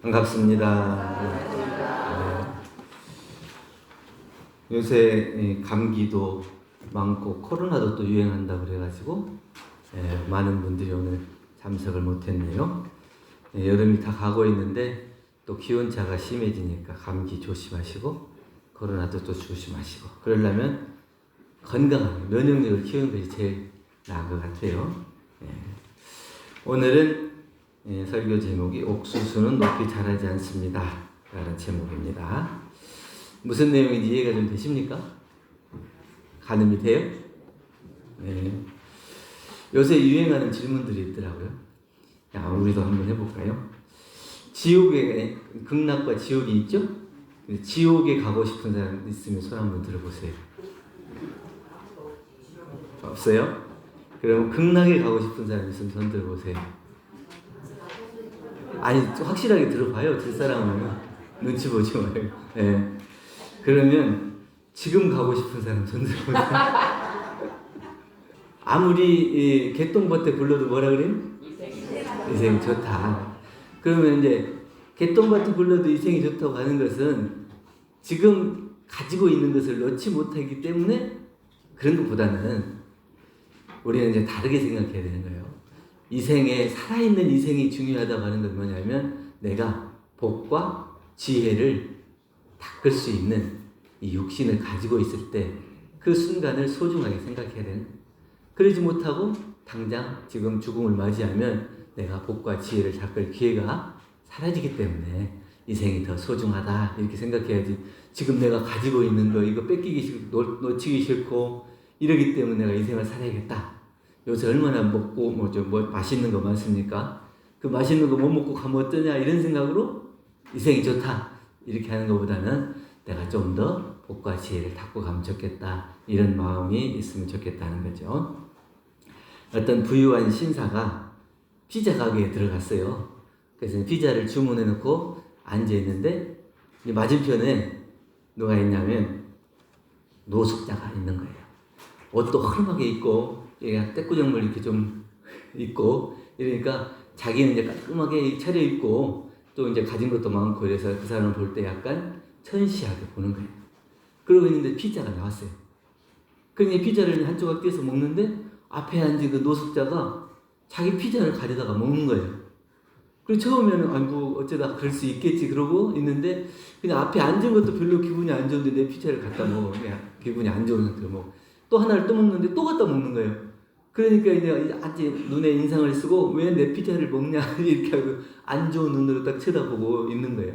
반갑습니다. 요새 감기도 많고 코로나도 또 유행한다 그래가지고 많은 분들이 오늘 참석을 못했네요. 여름이 다 가고 있는데 또 기온차가 심해지니까 감기 조심하시고 코로나도 또 조심하시고 그러려면 건강한 면역력을 키우는 것이 제일 나은 것 같아요. 오늘은 설교 제목이 옥수수는 높이 자라지 않습니다 라는 제목입니다. 무슨 내용인지 이해가 좀 되십니까? 가늠이 돼요? 요새 유행하는 질문들이 있더라고요. 우리도 한번 해볼까요? 지옥에 극락과 지옥이 있죠? 지옥에 가고 싶은 사람 있으면 손 한번 들어보세요. 없어요? 그럼 극락에 가고 싶은 사람 있으면 손 들어보세요. 아니 확실하게 들어봐요. 들 사람은 눈치 보지 말고. 그러면 지금 가고 싶은 사람 손 들어보세요. 아무리 개똥밭에 불러도 뭐라 그래요? 이생 좋다. 그러면 이제 개똥밭에 불러도 이생이 좋다고 하는 것은 지금 가지고 있는 것을 놓지 못하기 때문에 그런 것보다는 우리는 이제 다르게 생각해야 되는 거예요. 이생에 살아있는 이생이 중요하다고 하는 건 뭐냐면 내가 복과 지혜를 닦을 수 있는 이 육신을 가지고 있을 때 그 순간을 소중하게 생각해야 되는. 그러지 못하고 당장 지금 죽음을 맞이하면 내가 복과 지혜를 닦을 기회가 사라지기 때문에 이생이 더 소중하다 이렇게 생각해야지. 지금 내가 가지고 있는 거 이거 뺏기기 싫고 놓치기 싫고 이러기 때문에 내가 이생을 살아야겠다. 요새 얼마나 먹고 뭐 맛있는 거 많습니까? 그 맛있는 거 못 먹고 가면 어떠냐 이런 생각으로 이생이 좋다 이렇게 하는 것보다는 내가 좀 더 복과 지혜를 닦고 가면 좋겠다 이런 마음이 있으면 좋겠다는 거죠. 어떤 부유한 신사가 피자 가게에 들어갔어요. 그래서 피자를 주문해 놓고 앉아 있는데 맞은편에 누가 있냐면 노숙자가 있는 거예요. 옷도 허름하게 입고 떼꾸정물 이렇게 좀 입고 이러니까 자기는 이제 깔끔하게 차려입고 또 이제 가진 것도 많고 이래서 그 사람을 볼 때 약간 천시하게 보는 거예요. 그러고 있는데 피자가 나왔어요. 그러니 피자를 한 조각 떼서 먹는데 앞에 앉은 그 노숙자가 자기 피자를 가져다가 먹는 거예요. 그리고 처음에는 아이고 어쩌다 그럴 수 있겠지 그러고 있는데 그냥 앞에 앉은 것도 별로 기분이 안 좋은데 내 피자를 갖다 먹어. 기분이 안 좋은 상태로 먹어. 또 하나를 또 먹는데 또 갖다 먹는 거예요. 그러니까 이제 아직 눈에 인상을 쓰고 왜 내 피자를 먹냐 이렇게 하고 안 좋은 눈으로 딱 쳐다보고 있는 거예요.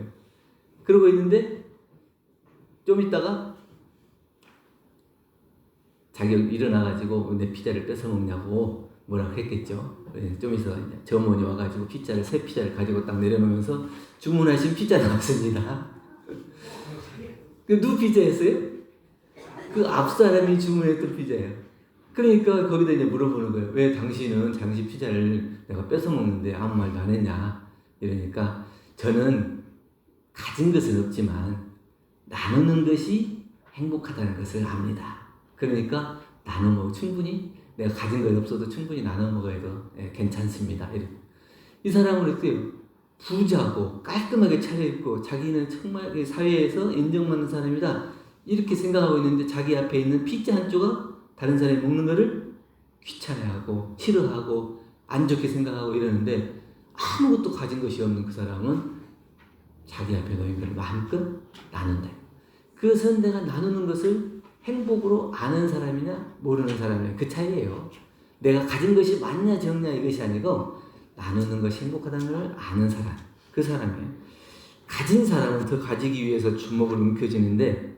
그러고 있는데 좀 있다가 자기가 일어나가지고 내 피자를 뺏어 먹냐고 뭐라고 했겠죠. 좀 있어 저 어머니 와가지고 새 피자를 가지고 딱 내려놓으면서 주문하신 피자 나왔습니다. 그 누구 피자였어요? 그 앞 사람이 주문했던 피자예요. 그러니까 거기다 이제 물어보는 거예요. 왜 당신은 당신 피자를 내가 뺏어 먹는데 아무 말도 안 했냐? 이러니까 저는 가진 것은 없지만 나누는 것이 행복하다는 것을 압니다. 그러니까 나눠 먹어 충분히 내가 가진 건 없어도 충분히 나눠 먹어도 괜찮습니다. 이 사람은 어때요? 부자고 깔끔하게 차려입고 자기는 정말 사회에서 인정받는 사람이다 이렇게 생각하고 있는데 자기 앞에 있는 피자 한 조각 다른 사람이 먹는 거를 귀찮아하고 싫어하고 안 좋게 생각하고 이러는데 아무것도 가진 것이 없는 그 사람은 자기 앞에 놓인 걸 마음껏 나눈다. 그것은 내가 나누는 것을 행복으로 아는 사람이냐 모르는 사람이냐 그 차이예요. 내가 가진 것이 많냐 적냐 이것이 아니고 나누는 것이 행복하다는 걸 아는 사람, 그 사람이에요. 가진 사람은 더 가지기 위해서 주먹을 움켜쥐는데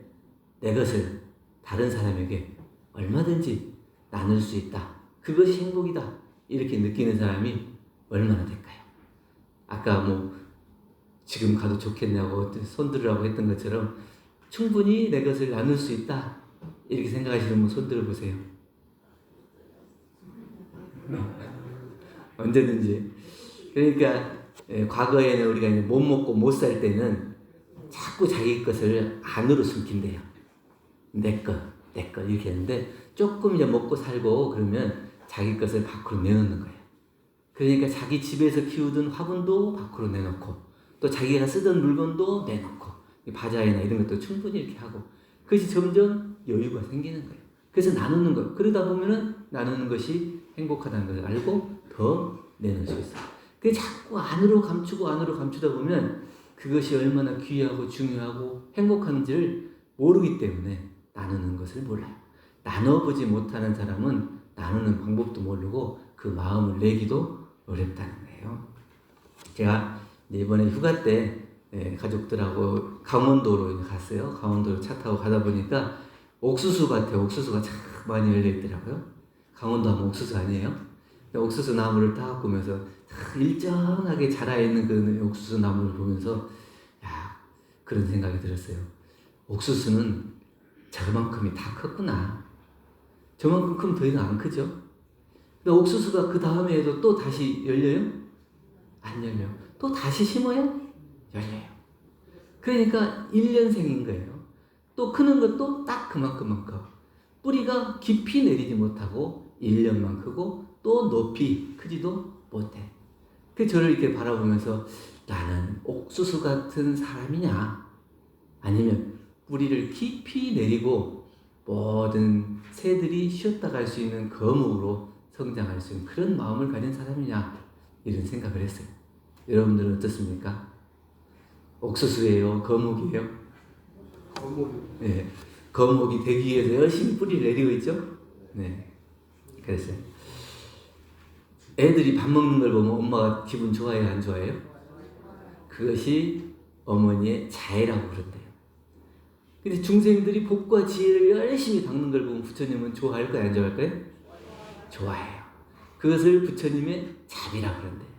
내 것을 다른 사람에게 얼마든지 나눌 수 있다. 그것이 행복이다. 이렇게 느끼는 사람이 얼마나 될까요? 아까 지금 가도 좋겠냐고 손 들으라고 했던 것처럼 충분히 내 것을 나눌 수 있다. 이렇게 생각하시는 분 손 들어보세요. 언제든지. 그러니까 과거에는 우리가 이제 못 먹고 못 살 때는 자꾸 자기 것을 안으로 숨긴대요. 내 것 이렇게 했는데 조금 이제 먹고 살고 그러면 자기 것을 밖으로 내놓는 거예요. 그러니까 자기 집에서 키우던 화분도 밖으로 내놓고 또 자기가 쓰던 물건도 내놓고 바자회나 이런 것도 충분히 이렇게 하고 그것이 점점 여유가 생기는 거예요. 그래서 나누는 거예요. 그러다 보면은 나누는 것이 행복하다는 것을 알고 더 내놓을 수 있어요. 그 자꾸 안으로 감추다 보면 그것이 얼마나 귀하고 중요하고 행복한지를 모르기 때문에 나누는 것을 몰라요. 나눠보지 못하는 사람은 나누는 방법도 모르고 그 마음을 내기도 어렵다는 거예요. 제가 이번에 휴가 때 가족들하고 강원도로 갔어요. 강원도로 차 타고 가다 보니까 옥수수밭에 옥수수가 참 많이 열려 있더라고요. 강원도 하면 옥수수 아니에요? 옥수수 나무를 딱 보면서 일정하게 자라 있는 그 옥수수 나무를 보면서 그런 생각이 들었어요. 옥수수는 저만큼이 다 컸구나. 저만큼 크면 더 이상 안 크죠? 근데 옥수수가 그 다음에도 또 다시 열려요? 안 열려요. 또 다시 심어요? 열려요. 그러니까 1년생인 거예요. 또 크는 것도 딱 그만큼만 커. 뿌리가 깊이 내리지 못하고 1년만 크고 또 높이 크지도 못해. 그 저를 이렇게 바라보면서 나는 옥수수 같은 사람이냐? 아니면 뿌리를 깊이 내리고 모든 새들이 쉬었다 갈 수 있는 거목으로 성장할 수 있는 그런 마음을 가진 사람이냐? 이런 생각을 했어요. 여러분들은 어떻습니까? 옥수수예요? 거목이에요? 거목이. 네. 거목이 되기 위해서 열심히 뿌리를 내리고 있죠? 네. 그랬어요. 애들이 밥 먹는 걸 보면 엄마가 기분 좋아해요? 안 좋아해요? 그것이 어머니의 자애라고 그런대요. 근데 중생들이 복과 지혜를 열심히 닦는 걸 보면 부처님은 좋아할까요? 안 좋아할까요? 좋아해요. 그것을 부처님의 자비라고 그런대요.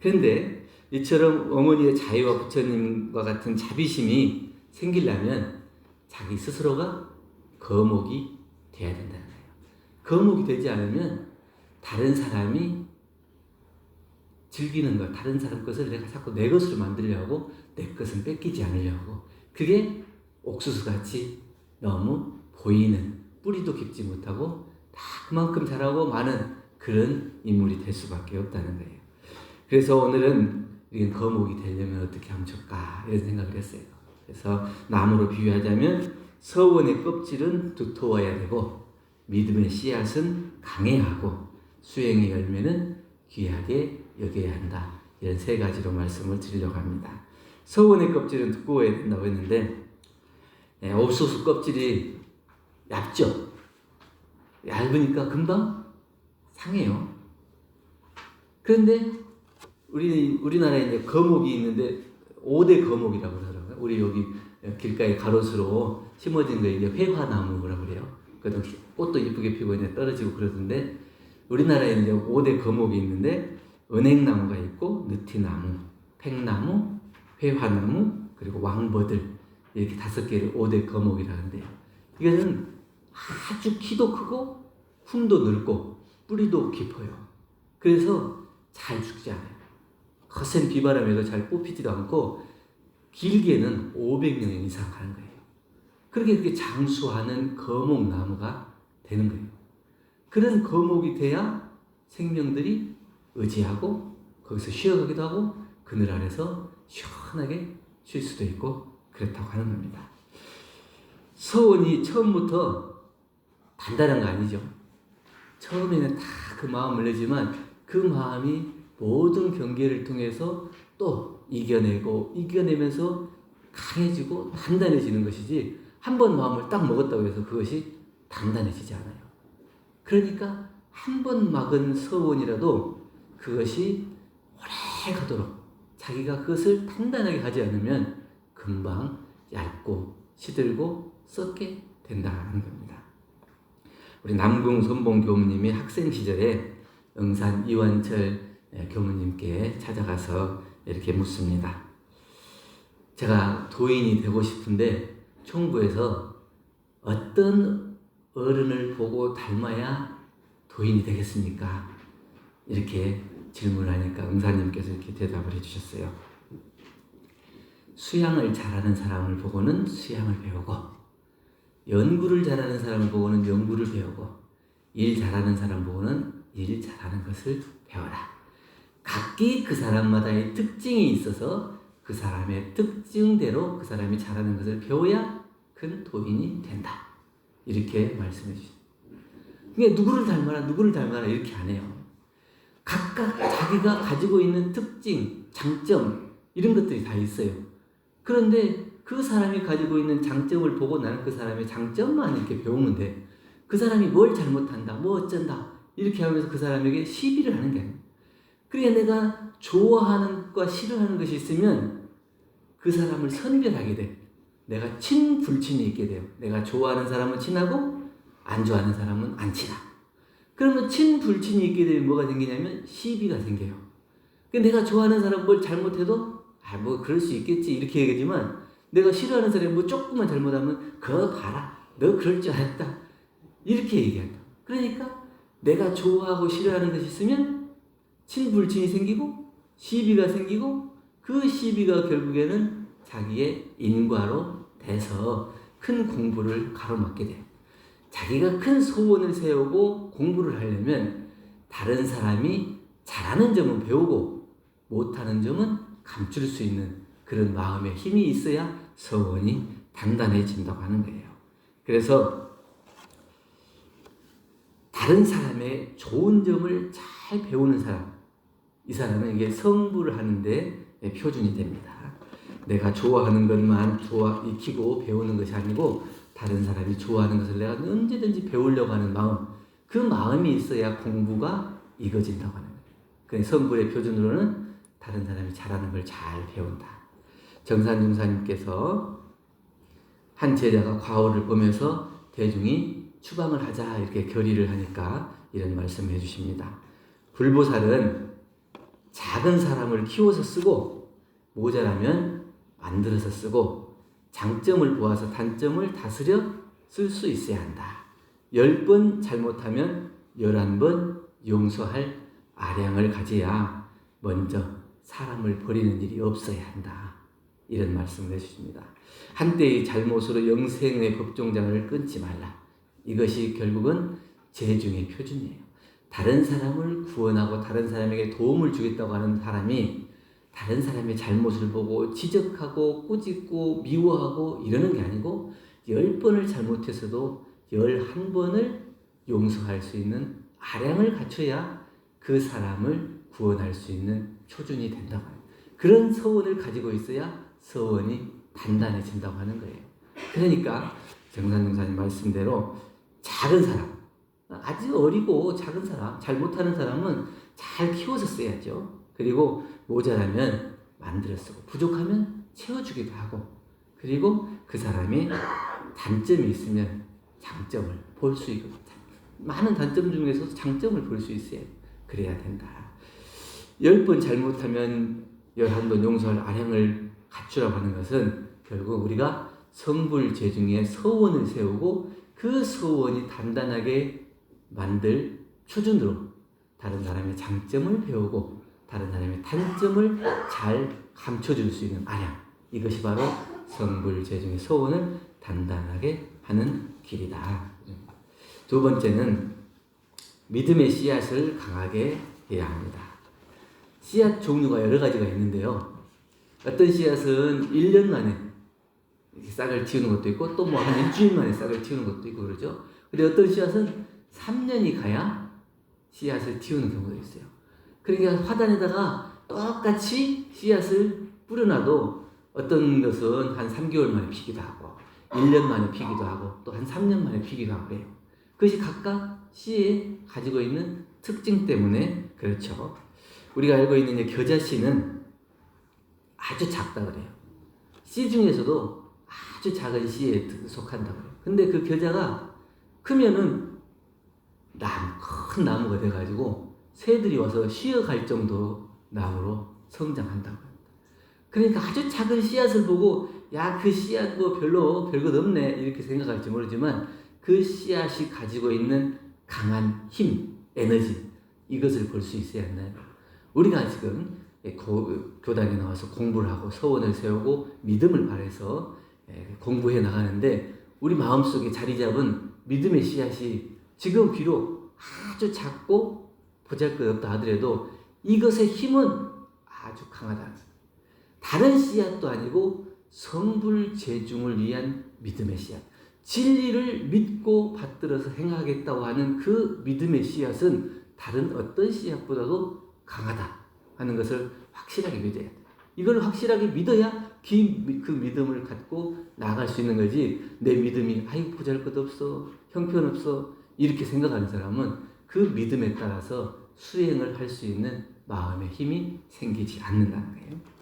그런데 이처럼 어머니의 자애와 부처님과 같은 자비심이 생기려면 자기 스스로가 거목이 돼야 된다는 거예요. 거목이 되지 않으면 다른 사람이 즐기는 것, 다른 사람 것을 내가 자꾸 내 것으로 만들려고 내 것은 뺏기지 않으려고 그게 옥수수같이 너무 보이는 뿌리도 깊지 못하고 다 그만큼 자라고 많은 그런 인물이 될 수밖에 없다는 거예요. 그래서 오늘은 거목이 되려면 어떻게 하면 좋을까 이런 생각을 했어요. 그래서 나무로 비유하자면 서원의 껍질은 두터워야 되고 믿음의 씨앗은 강해야 하고 수행의 열매는 귀하게 여겨야 한다. 이런 세 가지로 말씀을 드리려고 합니다. 서원의 껍질은 두꺼워야 된다고 했는데 옥수수 껍질이 얇죠? 얇으니까 금방 상해요. 그런데 우리나라에 이제 거목이 있는데 5대 거목이라고 그러더라고요. 우리 여기 길가에 가로수로 심어진 거 이제 회화나무라고 그래요. 그래도 꽃도 이쁘게 피고 이제 떨어지고 그러던데 우리나라에 이제 5대 거목이 있는데 은행나무가 있고 느티나무, 팽나무, 회화나무 그리고 왕버들 이렇게 5개를 5대 거목이라고 하는데요. 이것은 아주 키도 크고 품도 넓고 뿌리도 깊어요. 그래서 잘 죽지 않아요. 거센 비바람에도 잘 뽑히지도 않고 길게는 500년 이상 가는 거예요. 그렇게 장수하는 거목나무가 되는 거예요. 그런 거목이 돼야 생명들이 의지하고 거기서 쉬어가기도 하고 그늘 아래서 시원하게 쉴 수도 있고 그렇다고 하는 겁니다. 서원이 처음부터 단단한 거 아니죠. 처음에는 다 그 마음을 내지만 그 마음이 모든 경계를 통해서 또 이겨내면서 강해지고 단단해지는 것이지 한 번 마음을 딱 먹었다고 해서 그것이 단단해지지 않아요. 그러니까 한 번 막은 서원이라도 그것이 오래 가도록 자기가 그것을 단단하게 하지 않으면 금방 얇고 시들고 썩게 된다는 겁니다. 우리 남궁 선봉 교무님이 학생 시절에 응산 이완철 교무님께 찾아가서 이렇게 묻습니다. 제가 도인이 되고 싶은데 총부에서 어떤 어른을 보고 닮아야 도인이 되겠습니까? 이렇게 질문을 하니까 응사님께서 이렇게 대답을 해주셨어요. 수양을 잘하는 사람을 보고는 수양을 배우고 연구를 잘하는 사람을 보고는 연구를 배우고 일 잘하는 사람 보고는 일 잘하는 것을 배워라. 각기 그 사람마다의 특징이 있어서 그 사람의 특징대로 그 사람이 잘하는 것을 배워야 큰 도인이 된다. 이렇게 말씀해 주십니다. 그러니까 누구를 닮아라 이렇게 안 해요. 각각 자기가 가지고 있는 특징, 장점 이런 것들이 다 있어요. 그런데 그 사람이 가지고 있는 장점을 보고 나는 그 사람의 장점만 이렇게 배우면 돼. 그 사람이 뭘 잘못한다, 뭐 어쩐다 이렇게 하면서 그 사람에게 시비를 하는 게 아니에요. 그러니까 내가 좋아하는 것과 싫어하는 것이 있으면 그 사람을 선별하게 돼. 내가 친불친이 있게 돼요. 내가 좋아하는 사람은 친하고 안 좋아하는 사람은 안 친하. 그러면 친불친이 있게 되면 뭐가 생기냐면 시비가 생겨요. 내가 좋아하는 사람 뭘 잘못해도 뭐 그럴 수 있겠지 이렇게 얘기하지만 내가 싫어하는 사람이 뭐 조금만 잘못하면 그거 봐라 너 그럴 줄 알았다 이렇게 얘기한다. 그러니까 내가 좋아하고 싫어하는 것이 있으면 친불친이 생기고 시비가 생기고 그 시비가 결국에는 자기의 인과로 돼서 큰 공부를 가로막게 돼요. 자기가 큰 소원을 세우고 공부를 하려면 다른 사람이 잘하는 점은 배우고 못하는 점은 감출 수 있는 그런 마음의 힘이 있어야 소원이 단단해진다고 하는 거예요. 그래서 다른 사람의 좋은 점을 잘 배우는 사람, 이 사람은 이게 성불을 하는데 표준이 됩니다. 내가 좋아하는 것만 익히고 배우는 것이 아니고 다른 사람이 좋아하는 것을 내가 언제든지 배우려고 하는 마음, 그 마음이 있어야 공부가 이어진다고 하는 거예요. 그래서 성불의 표준으로는 다른 사람이 잘하는 걸 잘 배운다. 정산중사님께서 한 제자가 과오를 보면서 대중이 추방을 하자 이렇게 결의를 하니까 이런 말씀을 해주십니다. 불보살은 작은 사람을 키워서 쓰고 모자라면 만들어서 쓰고 장점을 보아서 단점을 다스려 쓸 수 있어야 한다. 10번 잘못하면 11번 용서할 아량을 가져야 먼저 사람을 버리는 일이 없어야 한다. 이런 말씀을 해주십니다. 한때의 잘못으로 영생의 법종장을 끊지 말라. 이것이 결국은 재중의 표준이에요. 다른 사람을 구원하고 다른 사람에게 도움을 주겠다고 하는 사람이 다른 사람의 잘못을 보고 지적하고 꾸짖고 미워하고 이러는 게 아니고 10번을 잘못해서도 11번을 용서할 수 있는 아량을 갖춰야 그 사람을 구원할 수 있는 표준이 된다고 해요. 그런 서원을 가지고 있어야 서원이 단단해진다고 하는 거예요. 그러니까 정산중사님 말씀대로 작은 사람, 아주 어리고 작은 사람, 잘 못하는 사람은 잘 키워서 써야죠. 그리고 모자라면 만들어 쓰고 부족하면 채워주기도 하고 그리고 그 사람이 단점이 있으면 장점을 볼 수 있고 많은 단점 중에서 장점을 볼 수 있어야 그래야 된다. 10번 잘못하면 11번 용서할 아량을 갖추라고 하는 것은 결국 우리가 성불재중에 서원을 세우고 그 서원이 단단하게 만들 표준으로 다른 사람의 장점을 배우고 다른 사람의 단점을 잘 감춰줄 수 있는 아량, 이것이 바로 성불재중의 서원을 단단하게 하는 길이다. 두 번째는 믿음의 씨앗을 강하게 해야 합니다. 씨앗 종류가 여러 가지가 있는데요. 어떤 씨앗은 1년 만에 싹을 틔우는 것도 있고 또 뭐 한 일주일 만에 싹을 틔우는 것도 있고 그러죠. 근데 어떤 씨앗은 3년이 가야 씨앗을 틔우는 경우도 있어요. 그러니까 화단에다가 똑같이 씨앗을 뿌려놔도 어떤 것은 한 3개월 만에 피기도 하고 1년 만에 피기도 하고 또 한 3년 만에 피기도 하고 그래요. 그것이 각각 씨에 가지고 있는 특징 때문에 그렇죠. 우리가 알고 있는 겨자씨는 아주 작다 그래요. 씨 중에서도 아주 작은 씨에 속한다고 그래요. 근데 그 겨자가 크면은 큰 나무가 돼가지고 새들이 와서 쉬어갈 정도로 나무로 성장한다고 합니다. 그러니까 아주 작은 씨앗을 보고 야, 그 씨앗 뭐 별로 별것 없네 이렇게 생각할지 모르지만 그 씨앗이 가지고 있는 강한 힘, 에너지 이것을 볼 수 있어야 한다. 우리가 지금 교단에 나와서 공부를 하고 서원을 세우고 믿음을 발해서 공부해 나가는데 우리 마음속에 자리 잡은 믿음의 씨앗이 지금 비록 아주 작고 보잘것없다 하더라도 이것의 힘은 아주 강하다. 다른 씨앗도 아니고 성불재중을 위한 믿음의 씨앗. 진리를 믿고 받들어서 행하겠다고 하는 그 믿음의 씨앗은 다른 어떤 씨앗보다도 강하다 하는 것을 확실하게 믿어야 돼. 이걸 확실하게 믿어야 그 믿음을 갖고 나아갈 수 있는 거지. 내 믿음이 아이고 보잘것없어, 형편없어 이렇게 생각하는 사람은 그 믿음에 따라서 수행을 할 수 있는 마음의 힘이 생기지 않는다는 거예요.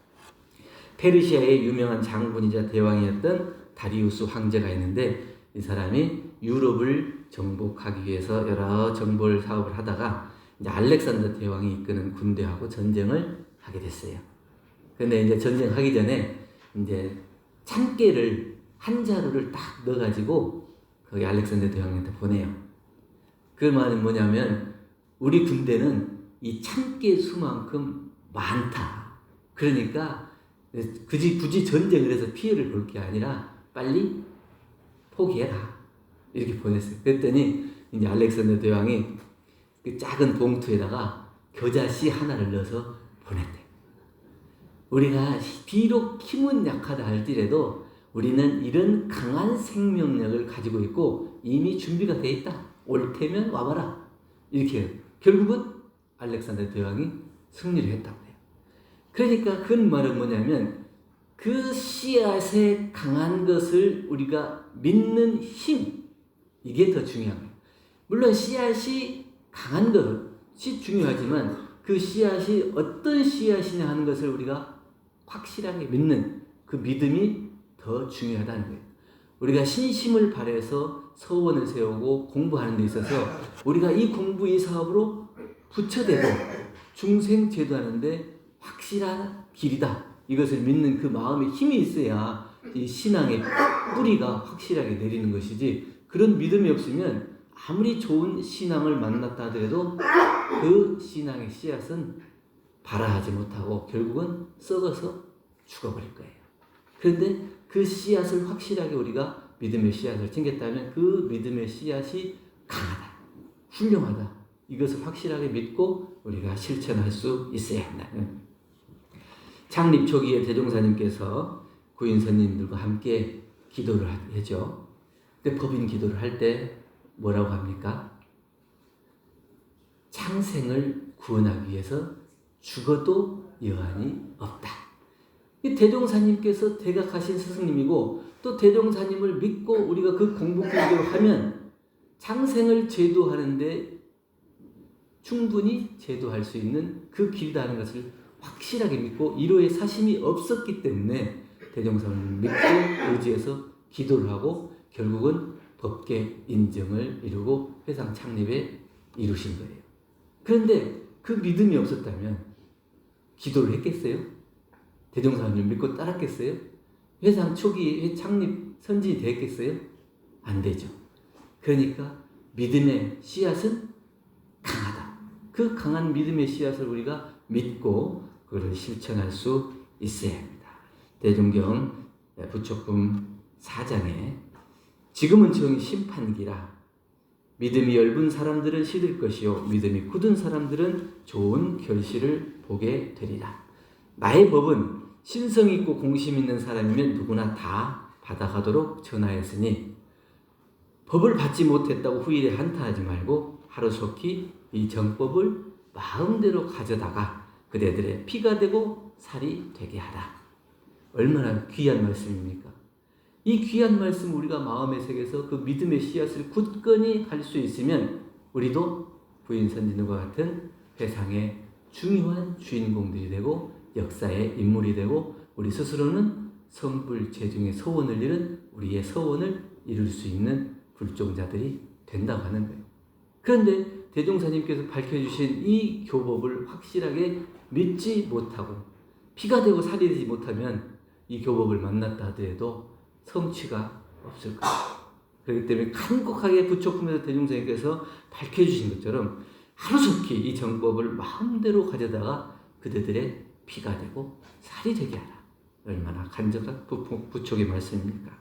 페르시아의 유명한 장군이자 대왕이었던 다리우스 황제가 있는데 이 사람이 유럽을 정복하기 위해서 여러 정벌 사업을 하다가 이제 알렉산더 대왕이 이끄는 군대하고 전쟁을 하게 됐어요. 근데 이제 전쟁하기 전에 이제 참깨를 한 자루를 딱 넣어가지고 거기 알렉산더 대왕한테 보내요. 그 말은 뭐냐면 우리 군대는 이 참깨 수만큼 많다. 그러니까 굳이 전쟁을 해서 피해를 볼 게 아니라 빨리 포기해라. 이렇게 보냈어요. 그랬더니 이제 알렉산더 대왕이 그 작은 봉투에다가 겨자씨 하나를 넣어서 보냈대. 우리가 비록 힘은 약하다 할지라도 우리는 이런 강한 생명력을 가지고 있고 이미 준비가 돼 있다. 올 테면 와봐라. 이렇게 결국은 알렉산더 대왕이 승리를 했다고 해요. 그러니까 그 말은 뭐냐면 그 씨앗의 강한 것을 우리가 믿는 힘, 이게 더 중요한 거예요. 물론 씨앗이 강한 것이 중요하지만 그 씨앗이 어떤 씨앗이냐 하는 것을 우리가 확실하게 믿는 그 믿음이 더 중요하다는 거예요. 우리가 신심을 발해서 서원을 세우고 공부하는 데 있어서 우리가 이 공부, 이 사업으로 부처되고 중생 제도하는데 확실한 길이다. 이것을 믿는 그 마음의 힘이 있어야 이 신앙의 뿌리가 확실하게 내리는 것이지, 그런 믿음이 없으면 아무리 좋은 신앙을 만났다 하더라도 그 신앙의 씨앗은 발아하지 못하고 결국은 썩어서 죽어버릴 거예요. 그런데 그 씨앗을 확실하게 우리가 믿음의 씨앗을 챙겼다면 그 믿음의 씨앗이 강하다, 훌륭하다, 이것을 확실하게 믿고 우리가 실천할 수 있어야 한다는. 창립 초기에 대종사님께서 구인선님들과 함께 기도를 하죠. 근데 법인 기도를 할 때 뭐라고 합니까? 창생을 구원하기 위해서 죽어도 여한이 없다. 이 대종사님께서 대각하신 스승님이고 또 대종사님을 믿고 우리가 그 공복기도를 하면 창생을 제도하는데 충분히 제도할 수 있는 그 길이라는 것을 확실하게 믿고 이로의 사심이 없었기 때문에 대종사님을 믿고 의지해서 기도를 하고 결국은 법계 인정을 이루고 회상 창립에 이루신 거예요. 그런데 그 믿음이 없었다면 기도를 했겠어요? 대종사님을 믿고 따랐겠어요? 회상 초기 창립 선진이 됐겠어요? 안 되죠. 그러니까 믿음의 씨앗은 강하다. 그 강한 믿음의 씨앗을 우리가 믿고 그것을 실천할 수 있어야 합니다. 대종경 부촉금 4장에 지금은 정 심판기라. 믿음이 엷은 사람들은 시들 것이요 믿음이 굳은 사람들은 좋은 결실을 보게 되리라. 나의 법은 신성 있고 공심 있는 사람이면 누구나 다 받아가도록 전하였으니 법을 받지 못했다고 후일에 한탄하지 말고 하루속히 이 정법을 마음대로 가져다가 그대들의 피가 되고 살이 되게 하라. 얼마나 귀한 말씀입니까? 이 귀한 말씀 우리가 마음에 새겨서 그 믿음의 씨앗을 굳건히 할 수 있으면 우리도 부인선진과 같은 회상의 중요한 주인공들이 되고 역사의 인물이 되고 우리 스스로는 성불재중의 소원을 이룬 우리의 소원을 이룰 수 있는 불종자들이 된다고 하는 거예요. 그런데 대종사님께서 밝혀주신 이 교법을 확실하게 믿지 못하고 피가 되고 살이 되지 못하면 이 교법을 만났다 하더라도 성취가 없을 거예요. 그렇기 때문에 간곡하게 부촉하면서 대종사님께서 밝혀주신 것처럼 하루속히 이 정법을 마음대로 가져다가 그대들의 피가 되고 살이 되게 하라. 얼마나 간절한 부촉의 말씀입니까?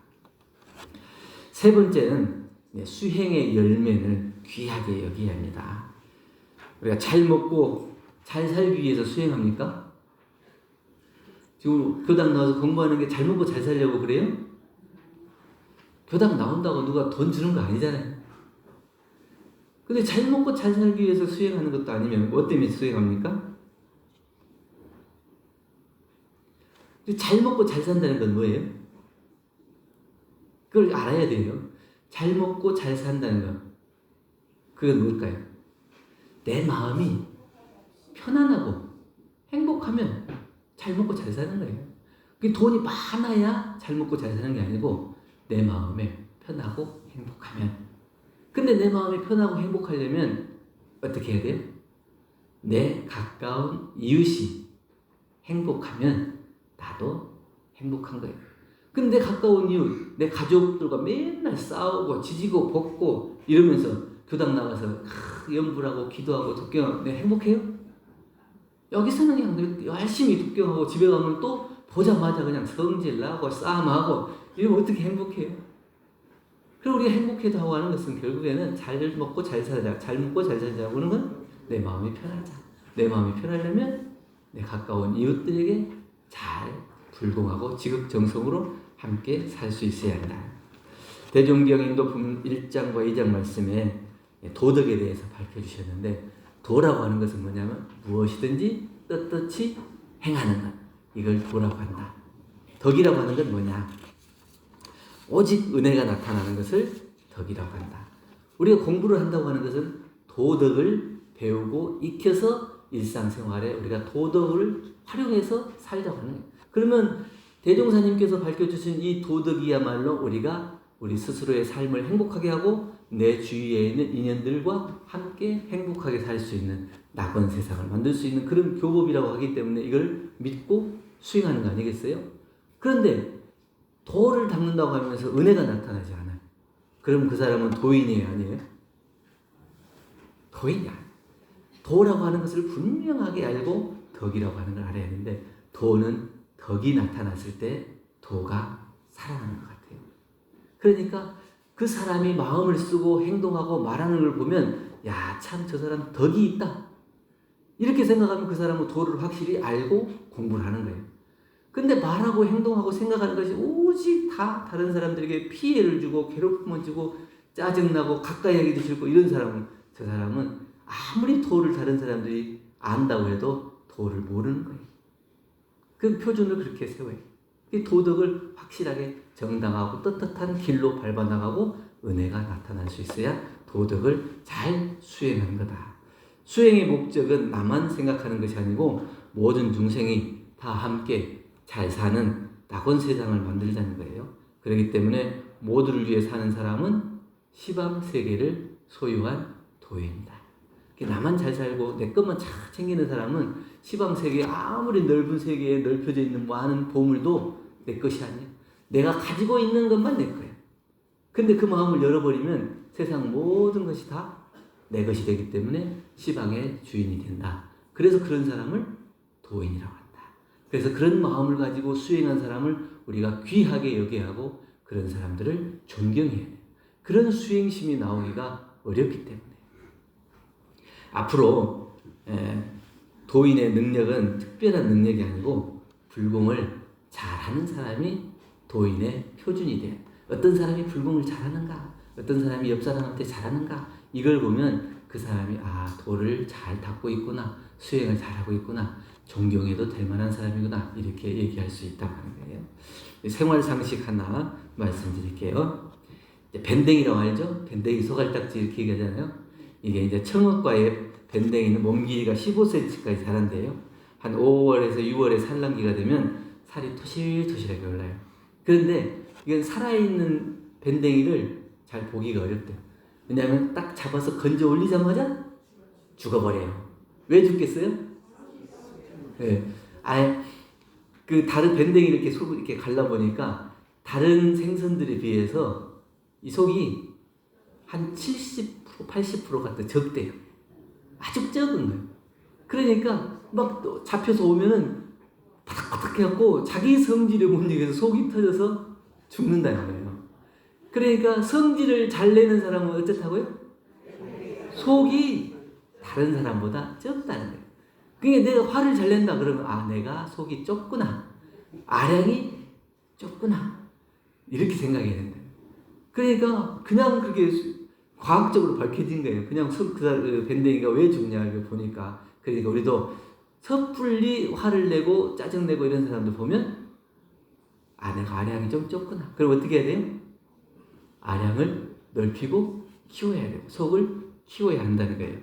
세 번째는 수행의 열매를 귀하게 여기야 합니다. 우리가 잘 먹고 잘 살기 위해서 수행합니까? 지금 교당 나와서 공부하는 게 잘 먹고 잘 살려고 그래요? 교당 나온다고 누가 돈 주는 거 아니잖아요. 근데 잘 먹고 잘 살기 위해서 수행하는 것도 아니면 뭐 때문에 수행합니까? 잘 먹고 잘 산다는 건 뭐예요? 그걸 알아야 돼요. 잘 먹고 잘 산다는 건 그건 뭘까요? 내 마음이 편안하고 행복하면 잘 먹고 잘 사는 거예요. 그 돈이 많아야 잘 먹고 잘 사는 게 아니고 내 마음에 편하고 행복하면. 근데 내 마음이 편하고 행복하려면 어떻게 해야 돼요? 내 가까운 이웃이 행복하면 나도 행복한 거예요. 근데 가까운 이웃, 내 가족들과 맨날 싸우고 지지고 볶고 이러면서 교당 나가서 염불하고 기도하고 독경하고 내가 행복해요? 여기서는 그냥 열심히 독경하고 집에 가면 또 보자마자 그냥 성질나고 싸움하고 이러면 어떻게 행복해요? 그리고 우리가 행복해도 하는 것은 결국에는 잘 먹고 잘 살자, 잘 먹고 잘 살자고 하는 건 내 마음이 편하자. 내 마음이 편하려면 내 가까운 이웃들에게 잘 불공하고 지극정성으로 함께 살 수 있어야 한다. 대종경인도 1장과 2장 말씀에 도덕에 대해서 밝혀주셨는데 도라고 하는 것은 뭐냐면 무엇이든지 떳떳이 행하는 것. 이걸 도라고 한다. 덕이라고 하는 건 뭐냐? 오직 은혜가 나타나는 것을 덕이라고 한다. 우리가 공부를 한다고 하는 것은 도덕을 배우고 익혀서 일상생활에 우리가 도덕을 활용해서 살자고 하는 거예요. 그러면 대종사님께서 밝혀주신 이 도덕이야말로 우리가 우리 스스로의 삶을 행복하게 하고 내 주위에 있는 인연들과 함께 행복하게 살 수 있는 낙원 세상을 만들 수 있는 그런 교법이라고 하기 때문에 이걸 믿고 수행하는 거 아니겠어요? 그런데 도를 닦는다고 하면서 은혜가 나타나지 않아요. 그럼 그 사람은 도인이에요, 아니에요? 도인이 아니에요. 도라고 하는 것을 분명하게 알고 덕이라고 하는 걸 알아야 하는데 도는 덕이 나타났을 때 도가 살아나는 것 같아요. 그러니까 그 사람이 마음을 쓰고 행동하고 말하는 걸 보면 야, 참 저 사람 덕이 있다. 이렇게 생각하면 그 사람은 도를 확실히 알고 공부를 하는 거예요. 근데 말하고 행동하고 생각하는 것이 오직 다 다른 사람들에게 피해를 주고 괴롭힘을 주고 짜증나고 가까이 하기도 싫고 이런 사람은 저 사람은 아무리 도를 다른 사람들이 안다고 해도 도를 모르는 거예요. 그 표준을 그렇게 세워요. 이 도덕을 확실하게 정당하고 떳떳한 길로 밟아나가고 은혜가 나타날 수 있어야 도덕을 잘 수행하는 거다. 수행의 목적은 나만 생각하는 것이 아니고 모든 중생이 다 함께 잘 사는 낙원 세상을 만들자는 거예요. 그렇기 때문에 모두를 위해 사는 사람은 시방 세계를 소유한 도인이다. 나만 잘 살고 내 것만 잘 챙기는 사람은 시방 세계 아무리 넓은 세계에 넓혀져 있는 많은 보물도 내 것이 아니야. 내가 가지고 있는 것만 내 거야. 근데 그 마음을 열어버리면 세상 모든 것이 다 내 것이 되기 때문에 시방의 주인이 된다. 그래서 그런 사람을 도인이라고 한다. 그래서 그런 마음을 가지고 수행한 사람을 우리가 귀하게 여겨야 하고 그런 사람들을 존경해야 해요. 그런 수행심이 나오기가 어렵기 때문에 앞으로 도인의 능력은 특별한 능력이 아니고 불공을 잘하는 사람이 도인의 표준이 돼요. 어떤 사람이 불공을 잘하는가, 어떤 사람이 옆 사람한테 잘하는가, 이걸 보면 그 사람이 도를 잘 닦고 있구나, 수행을 잘하고 있구나, 존경해도 될 만한 사람이구나, 이렇게 얘기할 수 있다고 하는 거예요. 생활 상식 하나 말씀드릴게요. 밴댕이라고 알죠? 밴댕이 소갈딱지 이렇게 얘기하잖아요. 이게 이제 청어과의 밴댕이는 몸 길이가 15cm까지 자란대요. 한 5월에서 6월에 산란기가 되면 살이 토실토실하게 올라요. 그런데 이건 살아있는 밴댕이를 잘 보기가 어렵대요. 왜냐하면 딱 잡아서 건져 올리자마자 죽어버려요. 왜 죽겠어요? 네. 그 다른 밴댕이 이렇게 속을 이렇게 갈라보니까 다른 생선들에 비해서 이 속이 한 70%, 80%가 더 적대요. 아주 적은 거예요. 그러니까 막 또 잡혀서 오면은 바닥바닥 해갖고 자기 성질에 못 이겨서 속이 터져서 죽는다는 거예요. 그러니까 성질을 잘 내는 사람은 어떻다고요? 속이 다른 사람보다 적다는 거예요. 그러니까 내가 화를 잘 낸다 그러면 내가 속이 좁구나. 아량이 좁구나. 이렇게 생각해야 된다. 그러니까 그냥 그게 과학적으로 밝혀진 거예요. 그냥 그 밴댕이가 왜 죽냐 이거 보니까. 그러니까 우리도 섣불리 화를 내고 짜증내고 이런 사람들 보면 내가 아량이 좀 좁구나. 그럼 어떻게 해야 돼요? 아량을 넓히고 키워야 돼요. 속을 키워야 한다는 거예요.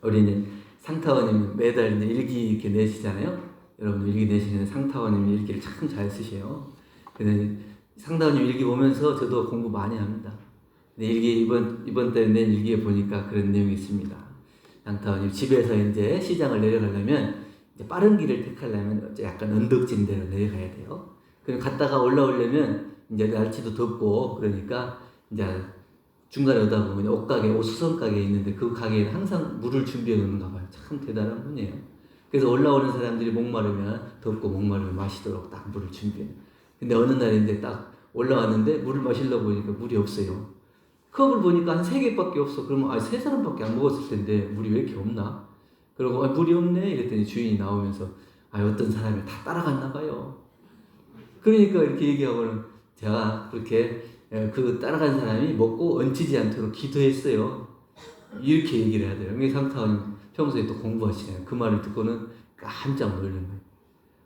우리 이제 상타원님 매달 이제 일기 이렇게 내시잖아요. 여러분 일기 내시는 상타원님 일기를 참 잘 쓰셔요. 근데 상타원님 일기 보면서 저도 공부 많이 합니다. 근데 일기 이번 달에 낸 일기에 보니까 그런 내용이 있습니다. 상타원님 집에서 이제 시장을 내려가려면 이제 빠른 길을 택하려면 약간 언덕진 데로 내려가야 돼요. 그럼 갔다가 올라오려면 이제 날씨도 덥고 그러니까 이제 중간에 오다 보면 옷가게, 옷수선 가게 있는데 그 가게에는 항상 물을 준비해 놓는가 봐요. 참 대단한 분이에요. 그래서 올라오는 사람들이 목마르면 덥고 목마르면 마시도록 딱 물을 준비해. 근데 어느 날인데 딱 올라왔는데 물을 마시려고 보니까 물이 없어요. 컵을 보니까 한 3개밖에 없어. 그러면 3사람밖에 안 먹었을 텐데 물이 왜 이렇게 없나? 그러고 물이 없네 이랬더니 주인이 나오면서 어떤 사람이 다 따라갔나 봐요. 그러니까 이렇게 얘기하고는 제가 그렇게 그 따라간 사람이 먹고 얹히지 않도록 기도했어요. 이렇게 얘기를 해야 돼요. 상타원 평소에 또 공부하시네요. 그 말을 듣고는 깜짝 놀란 거예요.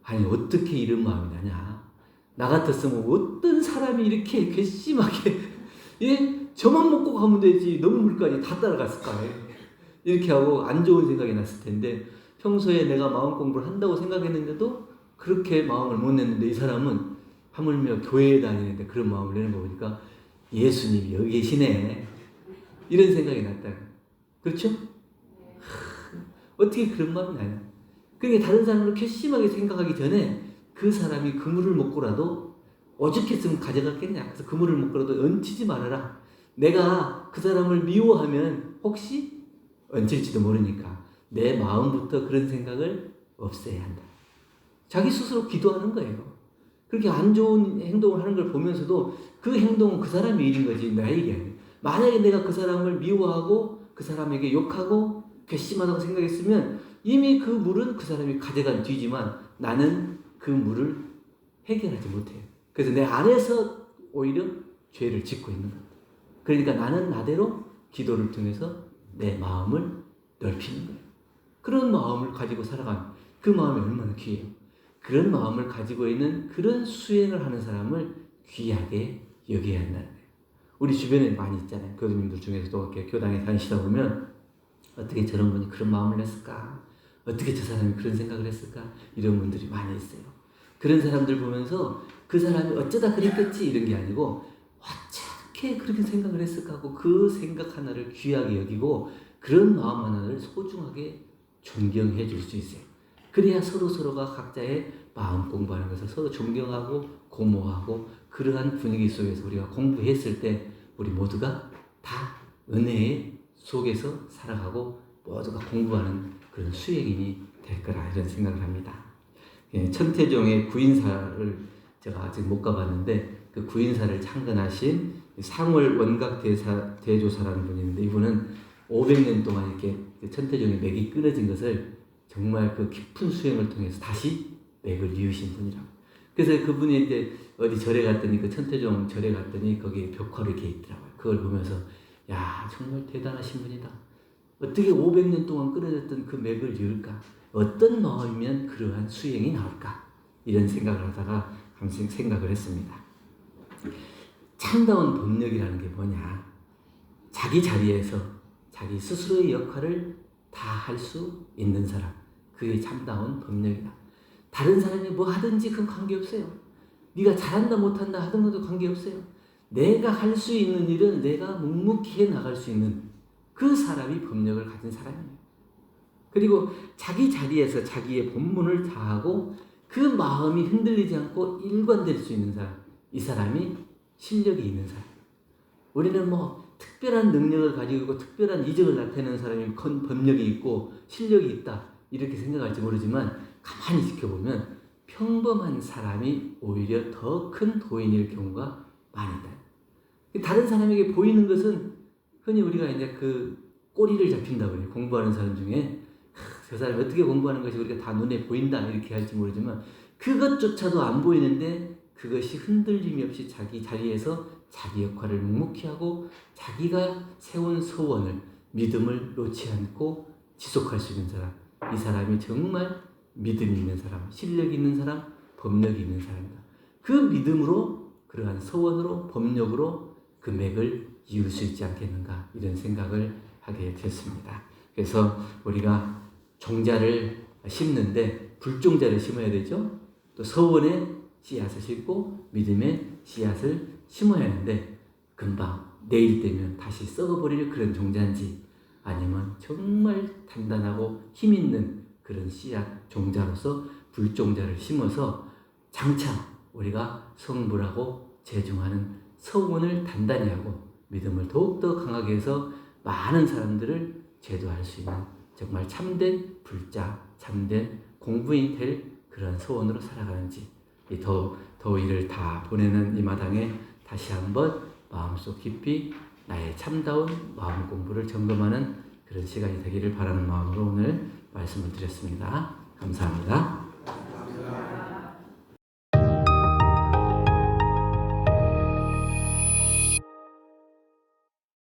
아니 어떻게 이런 마음이 나냐. 나 같았으면 어떤 사람이 이렇게 괘씸하게 저만 먹고 가면 되지 너무 물까지 다 따라갔을까. 이렇게 하고 안 좋은 생각이 났을 텐데 평소에 내가 마음 공부를 한다고 생각했는데도 그렇게 마음을 못 냈는데 이 사람은 하물며 교회에 다니는데 그런 마음을 내는 거 보니까 예수님이 여기 계시네. 이런 생각이 났다. 그렇죠? 어떻게 그런 마음이 나요? 그러니까 다른 사람을 괘씸하게 생각하기 전에 그 사람이 그 물을 먹고라도 오죽했으면 가져갔겠냐. 그래서 그 물을 먹고라도 얹히지 말아라. 내가 그 사람을 미워하면 혹시 얹힐지도 모르니까 내 마음부터 그런 생각을 없애야 한다. 자기 스스로 기도하는 거예요. 그렇게 안 좋은 행동을 하는 걸 보면서도 그 행동은 그 사람의 일인 거지 나 일이 아니에요. 만약에 내가 그 사람을 미워하고 그 사람에게 욕하고 괘씸하다고 생각했으면 이미 그 물은 그 사람이 가져간 뒤지만 나는 그 물을 해결하지 못해요. 그래서 내 안에서 오히려 죄를 짓고 있는 겁니다. 그러니까 나는 나대로 기도를 통해서 내 마음을 넓히는 거예요. 그런 마음을 가지고 살아가는 그 마음이 얼마나 귀해요. 그런 마음을 가지고 있는 그런 수행을 하는 사람을 귀하게 여겨야 한다는 거예요. 우리 주변에 많이 있잖아요. 교수님들 중에서도 이렇게 교당에 다니시다 보면 어떻게 저런 분이 그런 마음을 냈을까? 어떻게 저 사람이 그런 생각을 했을까? 이런 분들이 많이 있어요. 그런 사람들 보면서 그 사람이 어쩌다 그랬겠지 이런 게 아니고 어떻게 그렇게 생각을 했을까 하고 그 생각 하나를 귀하게 여기고 그런 마음 하나를 소중하게 존경해 줄 수 있어요. 그래야 서로가 각자의 마음 공부하는 것을 서로 존경하고 고모하고 그러한 분위기 속에서 우리가 공부했을 때 우리 모두가 다 은혜의 속에서 살아가고 모두가 공부하는 그런 수행인이 될 거라 이런 생각을 합니다. 천태종의 구인사를 제가 아직 못 가봤는데 그 구인사를 창건하신 상월 원각 대조사라는 분이 있는데 이분은 500년 동안 이렇게 천태종의 맥이 끊어진 것을 정말 그 깊은 수행을 통해서 다시 맥을 이으신 분이라고. 그래서 그분이 이제 어디 절에 갔더니 그 천태종 절에 갔더니 거기에 벽화를 이렇게 있더라고요. 그걸 보면서 야 정말 대단하신 분이다. 어떻게 500년 동안 끊어졌던 그 맥을 이을까? 어떤 마음이면 그러한 수행이 나올까? 이런 생각을 하다가 항상 생각을 했습니다. 참다운 법력이라는 게 뭐냐? 자기 자리에서 자기 스스로의 역할을 다 할 수 있는 사람. 그게 참다운 법력이다. 다른 사람이 뭐 하든지 그건 관계없어요. 네가 잘한다 못한다 하던 것도 관계없어요. 내가 할 수 있는 일은 내가 묵묵히 해 나갈 수 있는 그 사람이 법력을 가진 사람이에요. 그리고 자기 자리에서 자기의 본분을 다하고 그 마음이 흔들리지 않고 일관될 수 있는 사람. 이 사람이 실력이 있는 사람. 우리는 뭐 특별한 능력을 가지고 있고 특별한 이적을 나타내는 사람이 법력이 있고 실력이 있다 이렇게 생각할지 모르지만 가만히 지켜보면 평범한 사람이 오히려 더 큰 도인일 경우가 많이 있다. 다른 사람에게 보이는 것은 흔히 우리가 이제 그 꼬리를 잡힌다고 해요. 공부하는 사람 중에 저 사람이 어떻게 공부하는 것이 우리가 다 눈에 보인다 이렇게 할지 모르지만 그것조차도 안 보이는데 그것이 흔들림이 없이 자기 자리에서 자기 역할을 묵묵히 하고 자기가 세운 소원을 믿음을 놓지 않고 지속할 수 있는 사람, 이 사람이 정말 믿음이 있는 사람, 실력이 있는 사람, 법력이 있는 사람이다. 그 믿음으로 그러한 소원으로 법력으로 그 맥을 이을 수 있지 않겠는가 이런 생각을 하게 됐습니다. 그래서 우리가 종자를 심는데 불종자를 심어야 되죠. 또 소원의 씨앗을 심고 믿음의 씨앗을 심어야 하는데 금방 내일 되면 다시 썩어버릴 그런 종자인지 아니면 정말 단단하고 힘있는 그런 씨앗 종자로서 불종자를 심어서 장차 우리가 성불하고 제중하는 소원을 단단히 하고 믿음을 더욱더 강하게 해서 많은 사람들을 제도할 수 있는 정말 참된 불자, 참된 공부인 될 그런 소원으로 살아가는지 이 더위를 다 보내는 이 마당에 다시 한번 마음속 깊이 나의 참다운 마음 공부를 점검하는 그런 시간이 되기를 바라는 마음으로 오늘 말씀을 드렸습니다. 감사합니다.